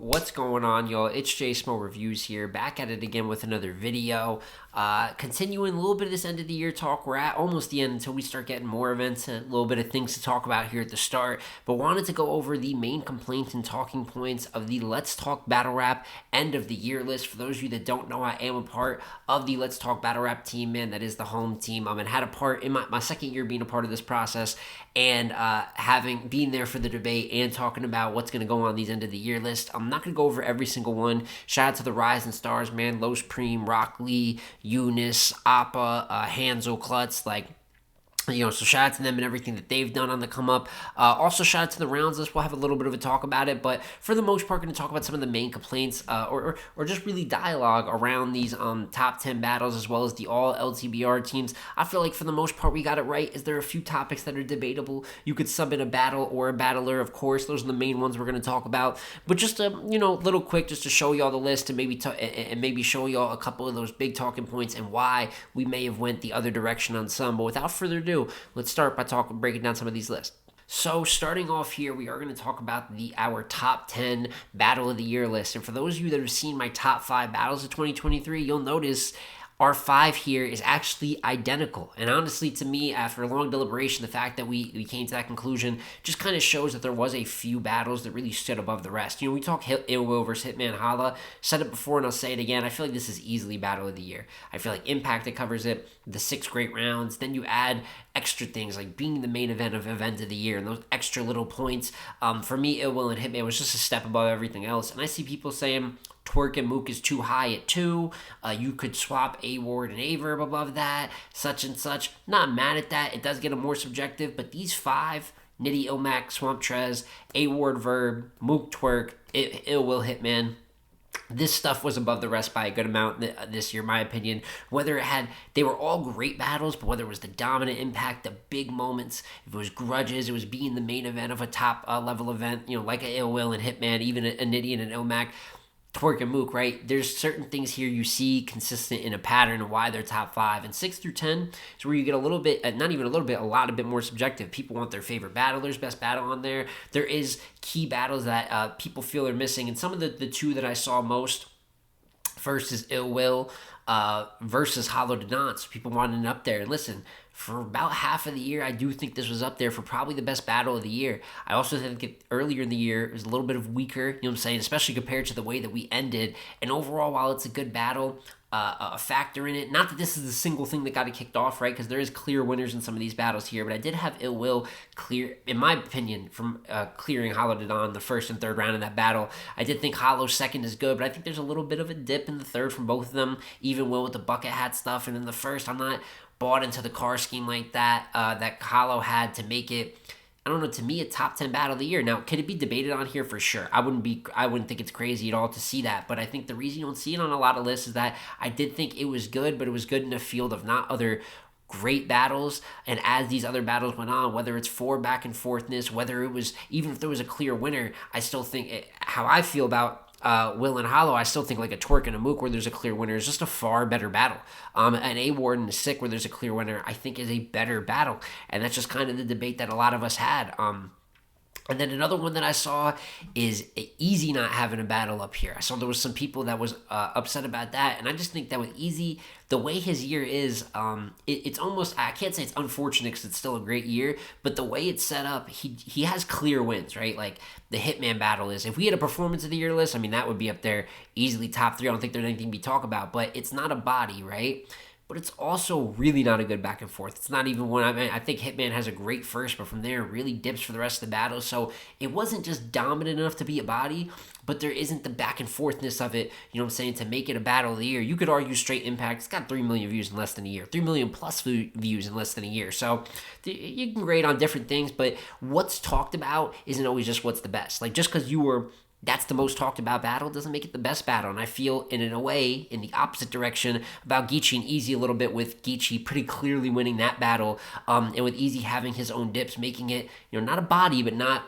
What's going on, y'all? It's Jay Smo Reviews here, back at it again with another video. Continuing a little bit of this end of the year talk. We're at almost the end until we start getting more events, a little bit of things to talk about here at the start. But wanted to go over the main complaints and talking points of the Let's Talk Battle Rap end of the year list. For those of you that don't know, I am a part of the Let's Talk Battle Rap team, man. That is the home team. And had a part in my second year being a part of this process and having been there for the debate and talking about what's going to go on these end of the year list. I'm not going to go over every single one. Shout out to the Rising Stars, man. Los Preem, Rock Lee, Eunice, Appa, Hansel, Klutz, so shout out to them and everything that they've done on the come up. Also shout out to the rounds list. We'll have a little bit of a talk about it, but for the most part, going to talk about some of the main complaints or just really dialogue around these top 10 battles as well as the all LTBR teams. I feel like for the most part we got it right. Is there a few topics that are debatable? You could sub in a battle or a battler, of course. Those are the main ones we're going to talk about. But just a little quick just to show y'all the list and maybe show y'all a couple of those big talking points and why we may have went the other direction on some. But without further ado, let's start by breaking down some of these lists. So starting off here, we are going to talk about our top 10 Battle of the Year list. And for those of you that have seen my top 5 battles of 2023, you'll notice our 5 here is actually identical. And honestly, to me, after a long deliberation, the fact that we came to that conclusion just kind of shows that there was a few battles that really stood above the rest. We talk Ill Will versus Hitman Holla. Said it before and I'll say it again. I feel like this is easily Battle of the Year. I feel like Impact, it covers it. The 6 great rounds. Then you add extra things like being the main event of the year and those extra little points. For me, Ill Will and Hitman was just a step above everything else. And I see people saying Twerk and Mook is too high at 2. You could swap A-Ward and A-Verb above that, such and such. Not mad at that. It does get a more subjective, but these 5, Nitty, Ilmac, Swamp Trez, A-Ward Verb, Mook Twerk, Ill Will Hitman, this stuff was above the rest by a good amount this year, in my opinion. They were all great battles, but whether it was the dominant impact, the big moments, if it was grudges, it was being the main event of a top level event, like a Ill Will and Hitman, even a Nitty and an Ilmac, Twerk and Mook, right? There's certain things here you see consistent in a pattern of why they're top 5. And 6 through 10 is where you get a little bit, not even a little bit, a lot bit more subjective. People want their favorite battlers, best battle on there. There is key battles that people feel are missing. And some of the 2 that I saw most, first is Ill Will versus Hollow to Nance. People wanted it up there. And listen, for about half of the year, I do think this was up there for probably the best battle of the year. I also think earlier in the year, it was a little bit of weaker, especially compared to the way that we ended. And overall, while it's a good battle, a factor in it, not that this is the single thing that got it kicked off, right? Because there is clear winners in some of these battles here, but I did have Ill Will clear, in my opinion, from clearing Hollow to Dawn the first and third round in that battle. I did think Hollow's second is good, but I think there's a little bit of a dip in the third from both of them, even Will with the bucket hat stuff, and then the first, I'm not bought into the car scheme like that that Hollow had to make it, I don't know, to me, a top 10 battle of the year. Now, could it be debated on here? For sure. I wouldn't think it's crazy at all to see that, but I think the reason you don't see it on a lot of lists is that I did think it was good, but it was good in a field of not other great battles. And as these other battles went on, whether it's for back and forthness, whether it was, even if there was a clear winner, I still think how I feel about Will and Hollow, I still think like a Twerk and a Mook where there's a clear winner is just a far better battle. An A-Ward and a Sick where there's a clear winner, I think is a better battle. And that's just kind of the debate that a lot of us had. And then another one that I saw is Easy not having a battle up here. I saw there was some people that was upset about that, and I just think that with Easy, the way his year is, it's almost, I can't say it's unfortunate because it's still a great year, but the way it's set up, he has clear wins, right? Like the Hitman battle is, if we had a performance of the year list, I mean, that would be up there easily top 3. I don't think there's anything to be talked about, but it's not a body, right? But it's also really not a good back and forth. It's not even one. I think Hitman has a great first, but from there it really dips for the rest of the battle. So it wasn't just dominant enough to be a body, but there isn't the back and forthness of it, to make it a battle of the year. You could argue straight Impact, it's got 3 million views in less than a year, 3 million plus views in less than a year. So you can grade on different things, but what's talked about isn't always just what's the best. Like just because that's the most talked about battle doesn't make it the best battle. And I feel in a way, in the opposite direction about Geechee and Easy a little bit, with Geechee pretty clearly winning that battle, and with Easy having his own dips, making it, not a body, but not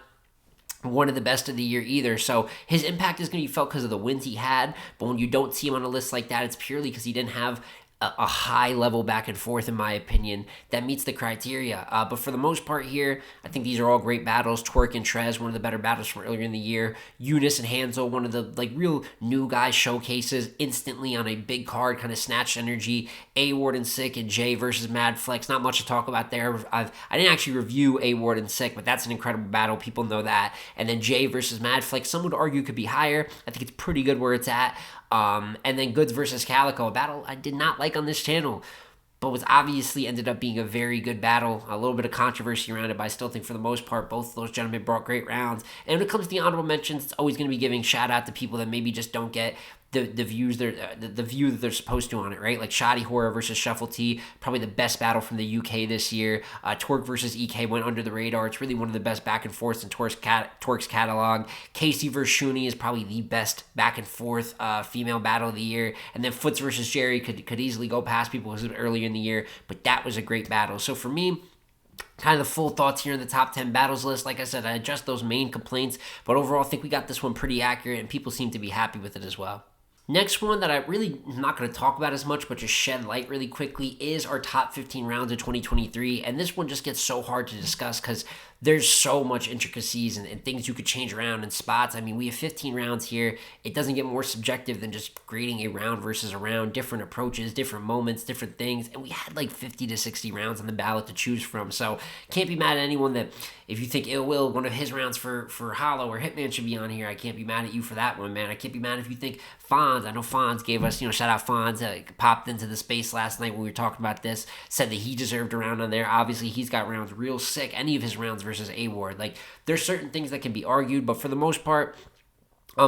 one of the best of the year either. So his impact is going to be felt because of the wins he had, but when you don't see him on a list like that, it's purely because he didn't have a high level back and forth, in my opinion, that meets the criteria. But for the most part here, I think these are all great battles. Twerk and Trez, one of the better battles from earlier in the year. Eunice and Hansel, one of the like real new guy showcases instantly on a big card, kind of snatched energy. A Ward and Sick and Jay versus Mad Flex. Not much to talk about there. I didn't actually review A Ward and Sick, but that's an incredible battle. People know that. And then Jay versus Mad Flex. Some would argue could be higher. I think it's pretty good where it's at. And then Goods versus Calico, a battle I did not like on this channel, but was obviously ended up being a very good battle. A little bit of controversy around it, but I still think for the most part, both of those gentlemen brought great rounds. And when it comes to the honorable mentions, it's always going to be giving shout out to people that maybe just don't get the views the view that they're supposed to on it, right? Like Shoddy Horror versus Shuffle T, probably the best battle from the UK this year. Twerk versus EK went under the radar. It's really one of the best back and forths in Twerk's catalog. Casey versus Shuni is probably the best back and forth female battle of the year. And then Foots versus Jerry could easily go past people because it was earlier in the year, but that was a great battle. So for me, kind of the full thoughts here in the top 10 battles list. Like I said, I adjust those main complaints, but overall I think we got this one pretty accurate and people seem to be happy with it as well. Next one that I really am not going to talk about as much, but just shed light really quickly, is our top 15 rounds of 2023. And this one just gets so hard to discuss because there's so much intricacies and things you could change around in spots. I mean, we have 15 rounds here. It doesn't get more subjective than just grading a round versus a round, different approaches, different moments, different things. And we had like 50 to 60 rounds on the ballot to choose from. So can't be mad at anyone that if you think Ill Will, one of his rounds for Hollow or Hitman should be on here, I can't be mad at you for that one, man. I can't be mad if you think Fonz. I know Fonz gave us, shout out Fonz, popped into the space last night when we were talking about this, said that he deserved a round on there. Obviously, he's got rounds real sick. Any of his rounds versus A Ward. Like, there's certain things that can be argued, but for the most part,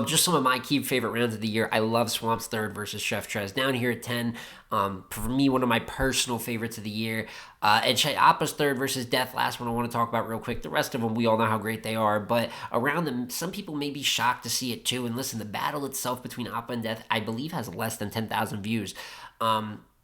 just some of my key favorite rounds of the year. I love Swamp's third versus Chef Trez. Down here at 10, for me, one of my personal favorites of the year. And Appa's third versus Death, last one I want to talk about real quick. The rest of them, we all know how great they are. But around them, some people may be shocked to see it too. And listen, the battle itself between Appa and Death, I believe, has less than 10,000 views.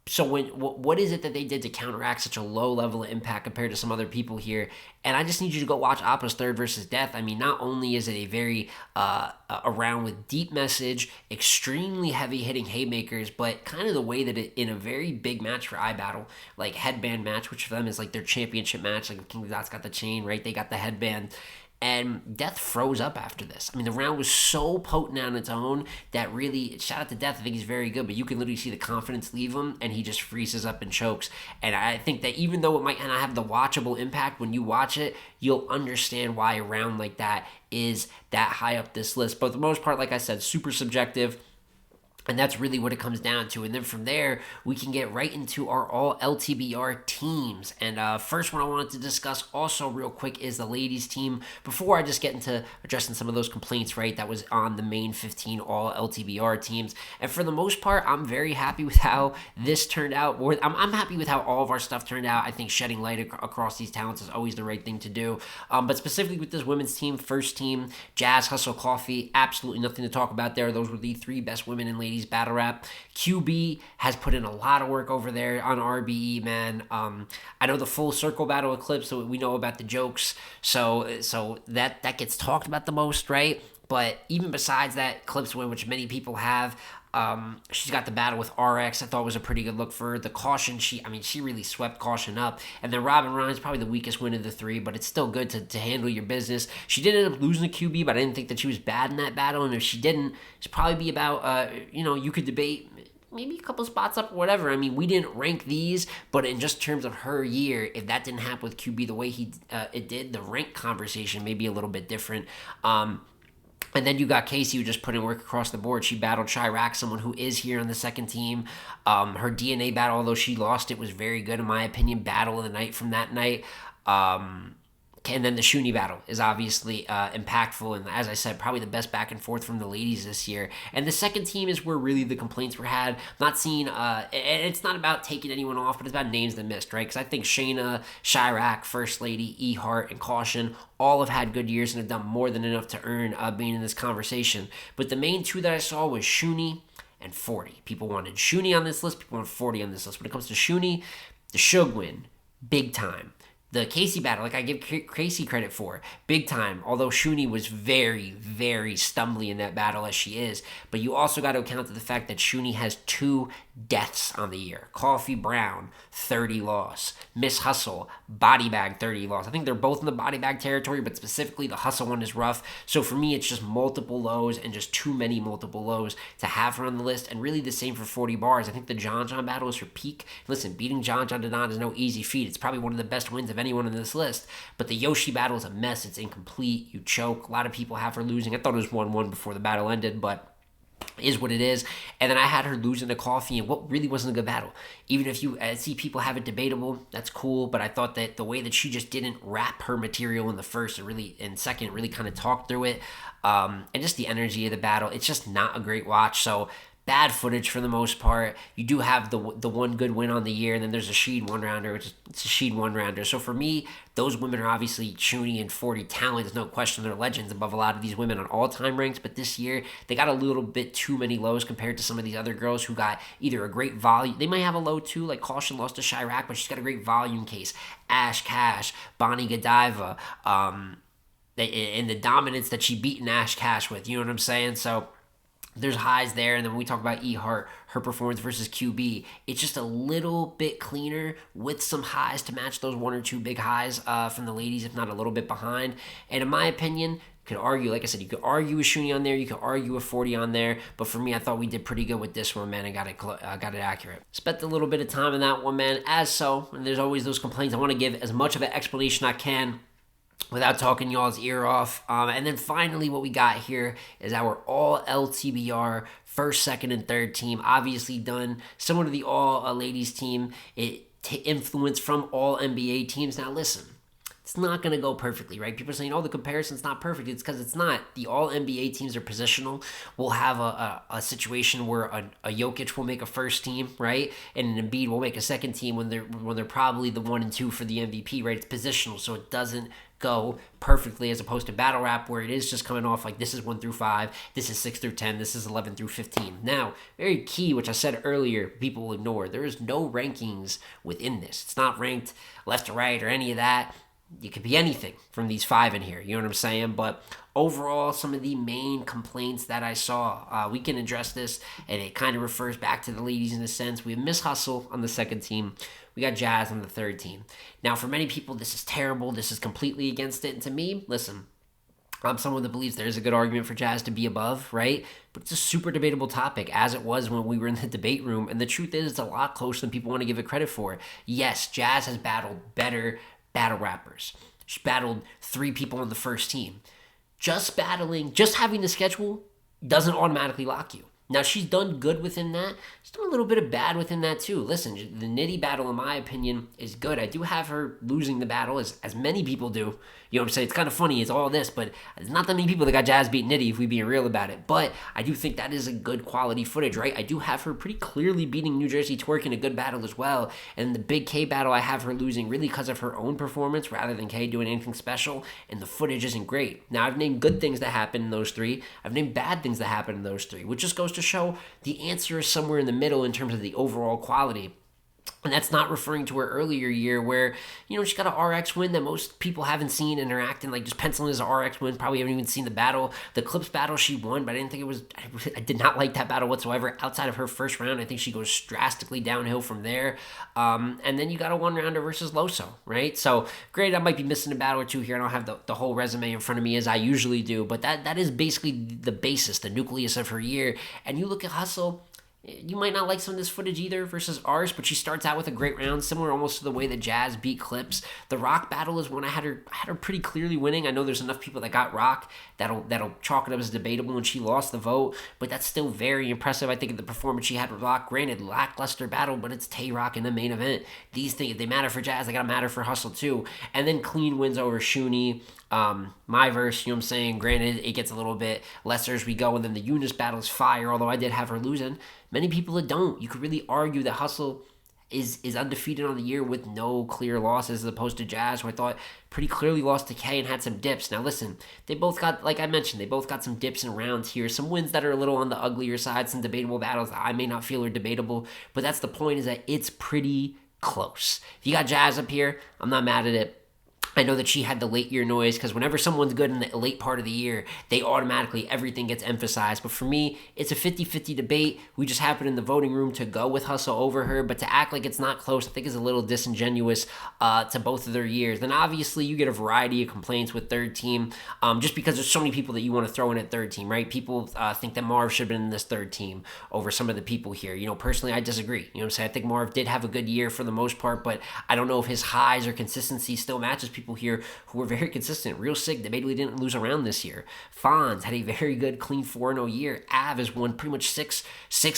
So what is it that they did to counteract such a low level of impact compared to some other people here? And I just need you to go watch Appa's third versus Death. I mean, not only is it a very a round with deep message, extremely heavy hitting haymakers, but kind of the way that it in a very big match for iBattle, like headband match, which for them is like their championship match. Like King Dot's got the chain, right? They got the headband. And Death froze up after this. I mean, the round was so potent on its own that really, shout out to Death, I think he's very good, but you can literally see the confidence leave him, and he just freezes up and chokes. And I think that even though it might not have the watchable impact, when you watch it, you'll understand why a round like that is that high up this list. But for the most part, like I said, super subjective. And that's really what it comes down to. And then from there, we can get right into our all LTBR teams. And first one I wanted to discuss also real quick is the ladies team. Before I just get into addressing some of those complaints, right, that was on the main 15 all LTBR teams. And for the most part, I'm very happy with how this turned out. I'm happy with how all of our stuff turned out. I think shedding light across these talents is always the right thing to do. But specifically with this women's team, first team, Jazz, Hustle, Coffee, absolutely nothing to talk about there. Those were the three best women in ladies battle rap. QB has put in a lot of work over there on RBE, man. I know the full circle battle Eclipse, so we know about the jokes, so that gets talked about the most, right? But even besides that Eclipse win, which many people have, she's got the battle with RX. I thought was a pretty good look for her. The Caution, she really swept Caution up. And then Robin Ryan's probably the weakest win of the three, but it's still good to handle your business. She did end up losing to QB, but I didn't think that she was bad in that battle. And if she didn't, it's probably be about, you could debate maybe a couple spots up or whatever. I mean, we didn't rank these, but in just terms of her year, if that didn't happen with QB the way it did, the rank conversation may be a little bit different. And then you got Casey, who just put in work across the board. She battled Chirac, someone who is here on the second team. Her DNA battle, although she lost it, was very good, in my opinion. Battle of the night from that night. And then the Shuni battle is obviously impactful. And as I said, probably the best back and forth from the ladies this year. And the second team is where really the complaints were had. Not seeing, and it's not about taking anyone off, but it's about names that missed, right? Because I think Shayna, Chirac, First Lady, E-Heart, and Caution all have had good years and have done more than enough to earn being in this conversation. But the main two that I saw was Shuni and 40. People wanted Shuni on this list. People wanted 40 on this list. When it comes to Shuni, the Shug win, big time. The Casey battle, like I give Casey credit for, big time. Although Shuni was very, very stumbly in that battle as she is, but you also got to account to the fact that Shuni has 2 deaths on the year. Coffee Brown, 30 loss. Miss Hustle, body bag, 30 loss. I think they're both in the body bag territory, but specifically the Hustle one is rough. So for me, it's just multiple lows and just too many multiple lows to have her on the list. And really the same for 40 bars. I think the John John battle is her peak. Listen, beating John John Denon is no easy feat. It's probably one of the best wins of anyone on this list. But the Yoshi battle is a mess. It's incomplete. You choke. A lot of people have her losing. I thought it was 1-1 before the battle ended, but is what it is. And then I had her losing to Coffee in what really wasn't a good battle. Even if you see people have it debatable, that's cool. But I thought that the way that she just didn't wrap her material in the first and really in second, really kind of talk through it, and just the energy of the battle, it's just not a great watch. So bad footage for the most part. You do have the one good win on the year, and then there's a Sheed one rounder, which is it's a Sheed one rounder. So for me, those women are obviously Shuni and 40 talent. There's no question they're legends above a lot of these women on all time ranks. But this year they got a little bit too many lows compared to some of these other girls who got either a great volume. They might have a low too, like Caution lost to Chirac, but she's got a great volume case. Ash Cash, Bonnie Godiva, and the dominance that she beat Ash Cash with. You know what I'm saying? So there's highs there, and then when we talk about E-Heart, her performance versus QB, it's just a little bit cleaner with some highs to match those 1 or 2 big highs from the ladies, if not a little bit behind. And in my opinion, you could argue, like I said, you could argue with Shuni on there, you could argue with 40 on there, but for me, I thought we did pretty good with this one, man, and got it accurate. Spent a little bit of time in that one, man, and there's always those complaints. I want to give as much of an explanation I can without talking y'all's ear off. And then finally what we got here is our all LTBR first, second, and third team. Obviously done similar to the all ladies team. Influence from all NBA teams. Now listen, it's not going to go perfectly, right? People are saying, oh, the comparison's not perfect. It's because it's not. The all NBA teams are positional. We'll have a situation where a Jokic will make a first team, right? And an Embiid will make a second team when they're probably the 1 and 2 for the MVP, right? It's positional, so it doesn't go perfectly, as opposed to battle rap where it is just coming off like this is 1 through 5, this is 6 through 10, this is 11 through 15. Now, very key, which I said earlier, people will ignore. There is no rankings within this. It's not ranked left to right or any of that. It could be anything from these 5 in here. You know what I'm saying? But overall, some of the main complaints that I saw, we can address this, and it kind of refers back to the ladies in a sense. We have Miss Hustle on the second team. We got Jazz on the third team. Now, for many people, this is terrible. This is completely against it. And to me, listen, I'm someone that believes there's a good argument for Jazz to be above, right? But it's a super debatable topic, as it was when we were in the debate room. And the truth is, it's a lot closer than people want to give it credit for. Yes, Jazz has battled better battle rappers. She battled 3 people on the first team. Just having the schedule doesn't automatically lock you. Now, she's done good within that. She's done a little bit of bad within that, too. Listen, the Nitty battle, in my opinion, is good. I do have her losing the battle, as many people do. You know what I'm saying? It's kind of funny. It's all this, but there's not that many people that got Jazz beat Nitty, if we being real about it. But I do think that is a good quality footage, right? I do have her pretty clearly beating New Jersey Twerk in a good battle as well. And the Big K battle, I have her losing really because of her own performance rather than K doing anything special. And the footage isn't great. Now, I've named good things that happen in those 3. I've named bad things that happen in those 3, which just goes to show the answer is somewhere in the middle in terms of the overall quality. And that's not referring to her earlier year where, you know, she got an RX win that most people haven't seen, and are acting like just penciling as an RX win. Probably haven't even seen the battle. The Clips battle she won, but I didn't think it was, I did not like that battle whatsoever. Outside of her first round, I think she goes drastically downhill from there. And then you got a 1-rounder versus Loso, right? So, granted, I might be missing a battle or 2 here. I don't have the whole resume in front of me as I usually do, but that is basically the basis, the nucleus of her year. And you look at Hustle, you might not like some of this footage either versus ours, but she starts out with a great round, similar almost to the way that Jazz beat Clips. The Rock battle is one I had her pretty clearly winning. I know there's enough people that got Rock that'll chalk it up as debatable, and she lost the vote, but that's still very impressive. I think in the performance she had with Rock, granted lackluster battle, but it's Tay Rock in the main event. These things, if they matter for Jazz, they gotta matter for Hustle too. And then clean wins over Shuni. My verse, you know what I'm saying? Granted, it gets a little bit lesser as we go, and then the Eunice battle is fire, although I did have her losing. Many people that don't. You could really argue that Hustle is undefeated on the year with no clear losses, as opposed to Jazz, who I thought pretty clearly lost to K and had some dips. Now listen, they both got, like I mentioned, they both got some dips and rounds here. Some wins that are a little on the uglier side, some debatable battles that I may not feel are debatable, but that's the point, is that it's pretty close. If you got Jazz up here, I'm not mad at it. I know that she had the late year noise because whenever someone's good in the late part of the year, they automatically, everything gets emphasized. But for me, it's a 50-50 debate. We just happen in the voting room to go with Hustle over her, but to act like it's not close, I think is a little disingenuous to both of their years. Then obviously you get a variety of complaints with third team just because there's so many people that you want to throw in at third team, right? People think that Marv should have been in this third team over some of the people here. Personally, I disagree. You know what I'm saying? I think Marv did have a good year for the most part, but I don't know if his highs or consistency still matches people here who were very consistent. Real Sig debatably didn't lose around this year. Fonz had a very good clean 4-0 year. Av has won pretty much six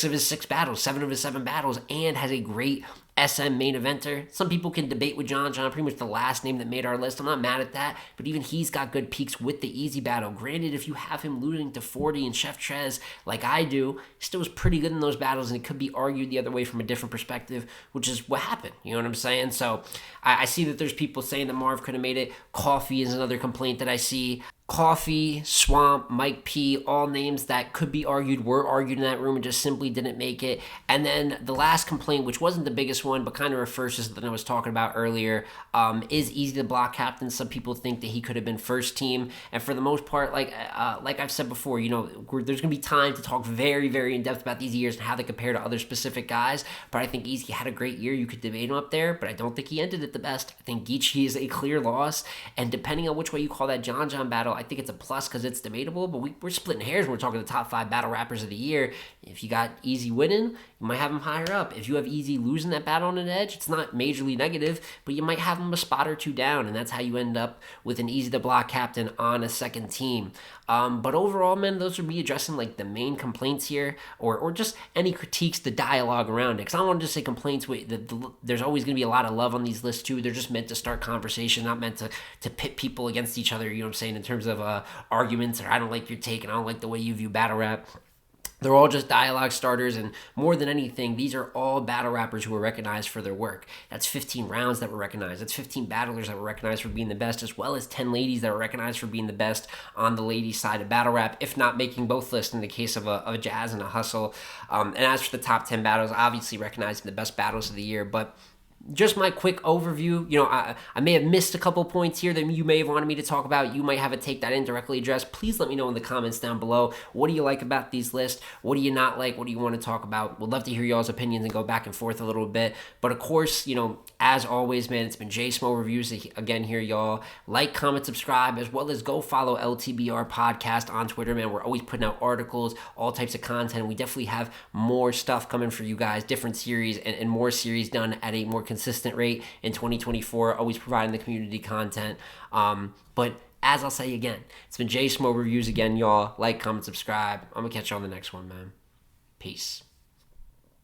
of his 6 battles, 7 of his 7 battles, and has a great SM main eventer. Some people can debate with John, pretty much the last name that made our list. I'm not mad at that, but even he's got good peaks with the easy battle. Granted, if you have him losing to 40 and Chef Trez like I do, he still was pretty good in those battles, and it could be argued the other way from a different perspective, which is what happened. You know what I'm saying? So I see that there's people saying that Marv could have made it. Coffee is another complaint that I see. Coffee, Swamp, Mike P, all names that could be argued, were argued in that room and just simply didn't make it. And then the last complaint, which wasn't the biggest one, but kind of refers to something I was talking about earlier, is Easy the block captain. Some people think that he could have been first team. And for the most part, like I've said before, there's going to be time to talk very, very in depth about these years and how they compare to other specific guys. But I think Easy had a great year. You could debate him up there, but I don't think he ended it the best. I think Geechee is a clear loss. And depending on which way you call that John battle, I think it's a plus because it's debatable, but we're splitting hairs when we're talking the top 5 battle rappers of the year. If you got Easy winning, you might have him higher up. If you have Easy losing that battle on an edge, it's not majorly negative, but you might have him a spot or 2 down, and that's how you end up with an Easy the block captain on a second team. But overall, man, those would be addressing like the main complaints here, or just any critiques, the dialogue around it. Because I don't want to just say complaints. There's always going to be a lot of love on these lists too. They're just meant to start conversation, not meant to pit people against each other. You know what I'm saying? In terms of arguments, or I don't like your take and I don't like the way you view battle rap. They're all just dialogue starters, and more than anything, these are all battle rappers who were recognized for their work. That's 15 rounds that were recognized. That's 15 battlers that were recognized for being the best, as well as 10 ladies that were recognized for being the best on the ladies' side of battle rap, if not making both lists in the case of a Jazz and a Hustle. And as for the top 10 battles, obviously recognizing the best battles of the year, but just my quick overview. I may have missed a couple points here that you may have wanted me to talk about. You might have a take that indirectly addressed. Please let me know in the comments down below. What do you like about these lists? What do you not like? What do you want to talk about? We'd love to hear y'all's opinions and go back and forth a little bit. But of course, as always, man, it's been J Smo Reviews again here, y'all. Like, comment, subscribe, as well as go follow LTBR Podcast on Twitter, man. We're always putting out articles, all types of content. We definitely have more stuff coming for you guys, different series and more series done at a more consistent rate in 2024, always providing the community content. But as I'll say again, it's been J Smo Reviews again, y'all. Like, comment, subscribe. I'm gonna catch you on the next one, man. Peace.